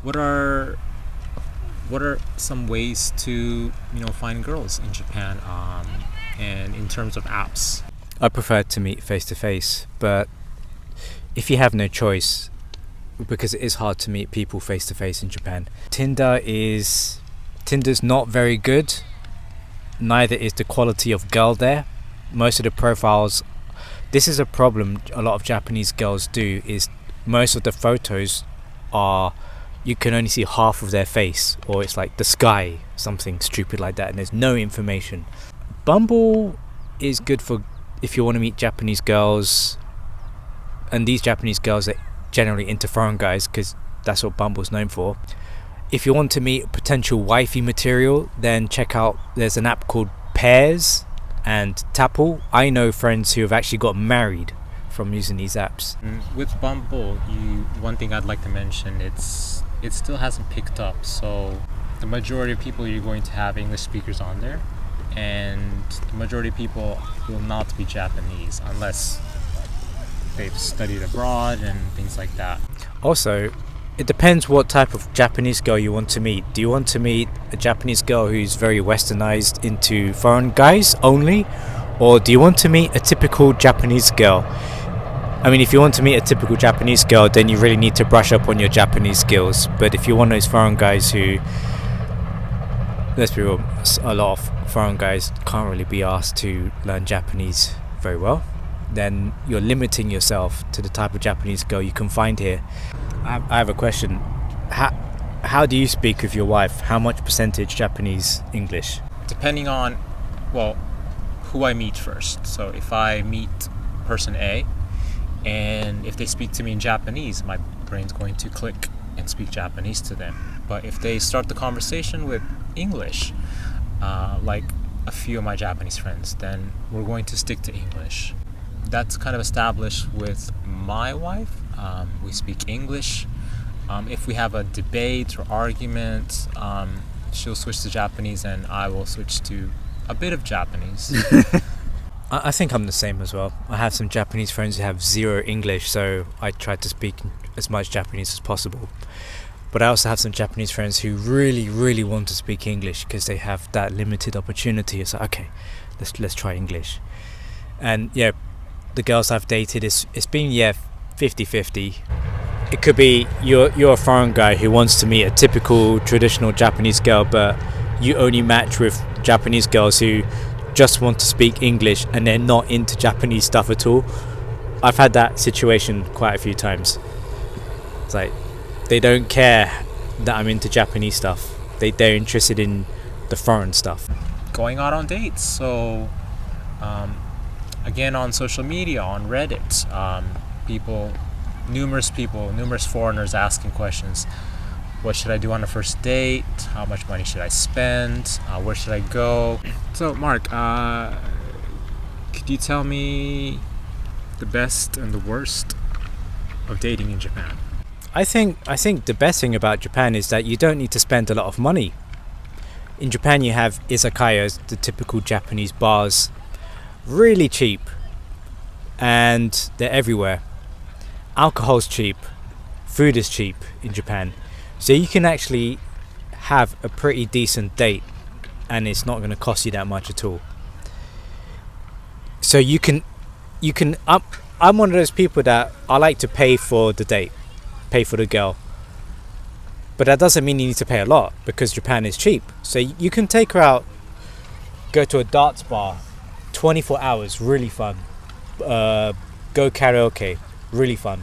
what are some ways to find girls in Japan, and in terms of apps? I prefer to meet face to face, but if you have no choice, because it is hard to meet people face to face in Japan, Tinder's not very good. Neither is the quality of girl there. Most of the profiles, this is a problem a lot of Japanese girls do, is most of the photos are, you can only see half of their face, or it's like the sky, something stupid like that, and there's no information. Bumble is good for if you want to meet Japanese girls, and these Japanese girls are generally into foreign guys, because that's what Bumble's known for. If you want to meet potential wifey material, then check out, there's an app called Pairs and Tapple. I know friends who have actually got married from using these apps. With Bumble, one thing I'd like to mention, it still hasn't picked up. So the majority of people, you're going to have English speakers on there, and the majority of people will not be Japanese unless they've studied abroad and things like that. Also, it depends what type of Japanese girl you want to meet. Do you want to meet a Japanese girl who's very westernized into foreign guys only? Or do you want to meet a typical Japanese girl? I mean, if you want to meet a typical Japanese girl, then you really need to brush up on your Japanese skills. But if you're one of those foreign guys who, let's be real, a lot of foreign guys can't really be asked to learn Japanese very well, then you're limiting yourself to the type of Japanese girl you can find here. I have a question. How do you speak with your wife? How much percentage Japanese English? Depending on, well, who I meet first. So if I meet person A, and if they speak to me in Japanese, my brain's going to click and speak Japanese to them. But if they start the conversation with English, like a few of my Japanese friends, then we're going to stick to English. That's kind of established with my wife. We speak English. If we have a debate or argument, she'll switch to Japanese and I will switch to a bit of Japanese. I think I'm the same as well. I have some Japanese friends who have zero English, so I try to speak as much Japanese as possible. But I also have some Japanese friends who really, really want to speak English because they have that limited opportunity. It's like, okay, let's try English. And yeah, the girls I've dated, it's been 50-50. It could be you're a foreign guy who wants to meet a typical traditional Japanese girl, but you only match with Japanese girls who just want to speak English and they're not into Japanese stuff at all. I've had that situation quite a few times. It's like they don't care that I'm into Japanese stuff. They're interested in the foreign stuff. Going out on dates. So again, on social media, on Reddit, numerous foreigners asking questions. What should I do on a first date? How much money should I spend? Where should I go? So Mark, could you tell me the best and the worst of dating in Japan? I think the best thing about Japan is that you don't need to spend a lot of money. In Japan you have izakayas, the typical Japanese bars, really cheap, and they're everywhere. Alcohol's cheap, food is cheap in Japan, so you can actually have a pretty decent date and it's not going to cost you that much at all. So you can I'm one of those people that I like to pay for the date, pay for the girl, but that doesn't mean you need to pay a lot because Japan is cheap. So you can take her out, go to a darts bar, 24 hours, really fun, go karaoke, really fun.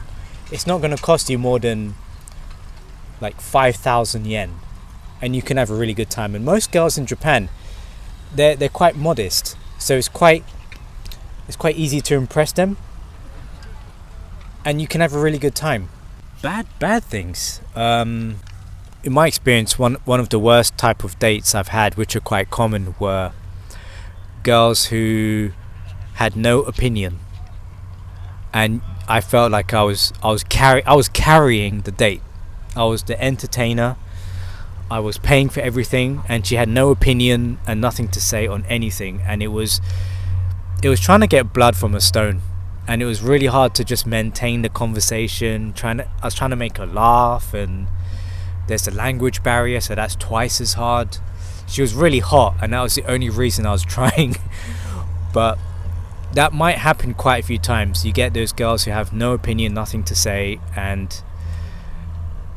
It's not going to cost you more than like 5,000 yen, and you can have a really good time. And most girls in Japan, they're quite modest, so it's quite easy to impress them, and you can have a really good time. Bad things. In my experience, one of the worst type of dates I've had, which are quite common, were girls who had no opinion, and I felt like I was carrying the date. I was the entertainer. I was paying for everything, and she had no opinion and nothing to say on anything. And it was trying to get blood from a stone, and it was really hard to just maintain the conversation. I was trying to make her laugh, and There's the language barrier, so that's twice as hard. She was really hot, and that was the only reason I was trying. But that might happen quite a few times. You get those girls who have no opinion, nothing to say, and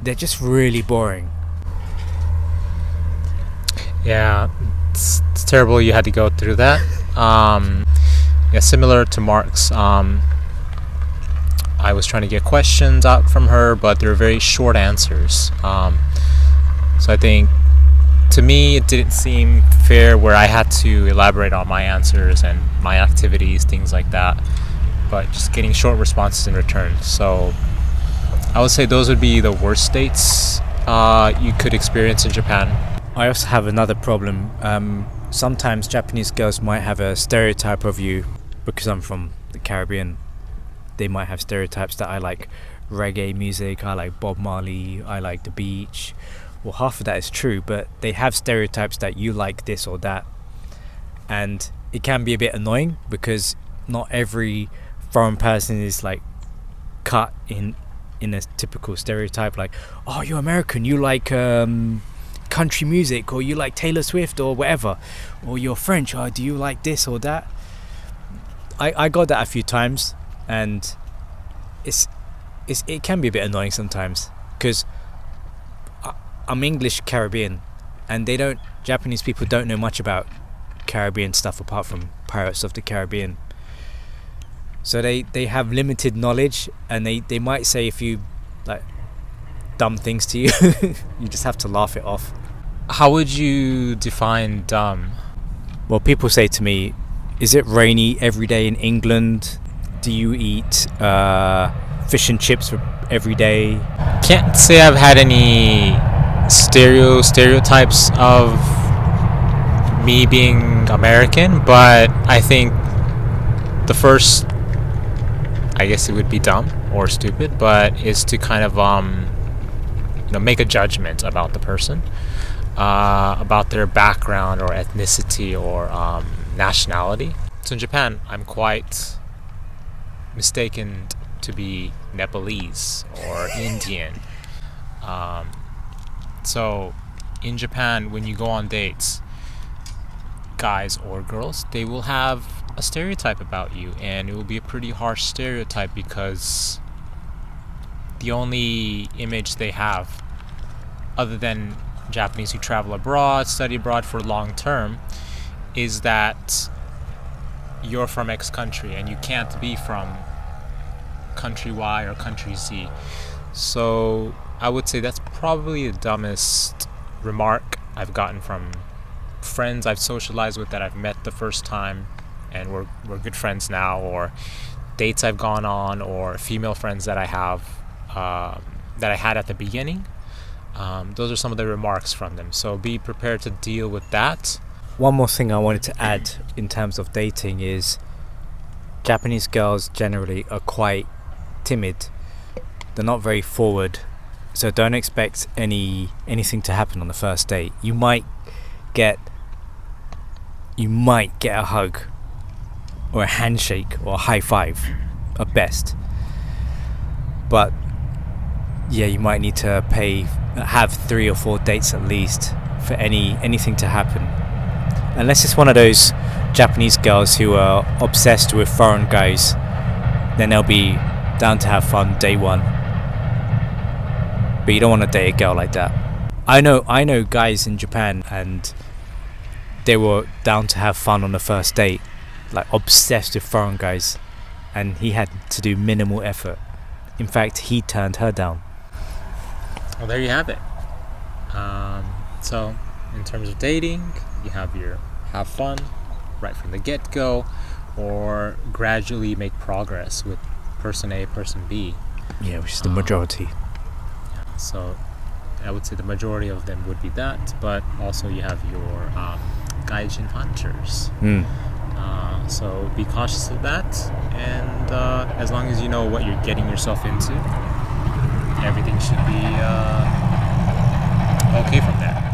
they're just really boring. Yeah, it's terrible you had to go through that. Yeah, similar to Mark's. I was trying to get questions out from her, but they were very short answers. So I think, to me, it didn't seem fair where I had to elaborate on my answers and my activities, things like that, but just getting short responses in return. So I would say those would be the worst dates you could experience in Japan. I also have another problem. Sometimes Japanese girls might have a stereotype of you because I'm from the Caribbean. They might have stereotypes that I like reggae music, I like Bob Marley, I like the beach. Well, half of that is true, but they have stereotypes that you like this or that. And it can be a bit annoying because not every foreign person is like cut in a typical stereotype, like, oh, you're American, you like country music, or you like Taylor Swift or whatever, or you're French, or do you like this or that. I got that a few times, and it can be a bit annoying sometimes because I'm English Caribbean, and Japanese people don't know much about Caribbean stuff apart from Pirates of the Caribbean. So they have limited knowledge, and they might say a few like dumb things to you. You just have to laugh it off. How would you define dumb? Well, people say to me, is it rainy every day in England? Do you eat fish and chips every day? Can't say I've had any stereotypes of me being American, but I think the first, I guess it would be dumb or stupid, but is to kind of make a judgment about the person, about their background or ethnicity or nationality. So in Japan, I'm quite mistaken to be Nepalese or Indian. So in Japan, when you go on dates, guys or girls, they will have a stereotype about you, and it will be a pretty harsh stereotype because the only image they have, other than Japanese who travel abroad, study abroad for long term, is that you're from X country and you can't be from country Y or country Z. So I would say that's probably the dumbest remark I've gotten from friends I've socialized with that I've met the first time and we're good friends now, or dates I've gone on, or female friends that I have that I had at the beginning. Those are some of the remarks from them. So be prepared to deal with that. One more thing I wanted to add in terms of dating is Japanese girls generally are quite timid. They're not very forward, so don't expect anything to happen on the first date. You might get a hug or a handshake or a high five at best, but yeah, you might need to have 3 or 4 dates at least for anything to happen, unless it's one of those Japanese girls who are obsessed with foreign guys. Then they'll be down to have fun day one, but you don't want to date a girl like that. I know guys in Japan, and they were down to have fun on the first date, like obsessed with foreign guys, and he had to do minimal effort. In fact, he turned her down. Well, there you have it. So in terms of dating, you have your have fun right from the get-go, or gradually make progress with person A, person B. Yeah, which is the majority. So I would say the majority of them would be that, but also you have your gaijin hunters. So be cautious of that, and as long as you know what you're getting yourself into, everything should be okay from there.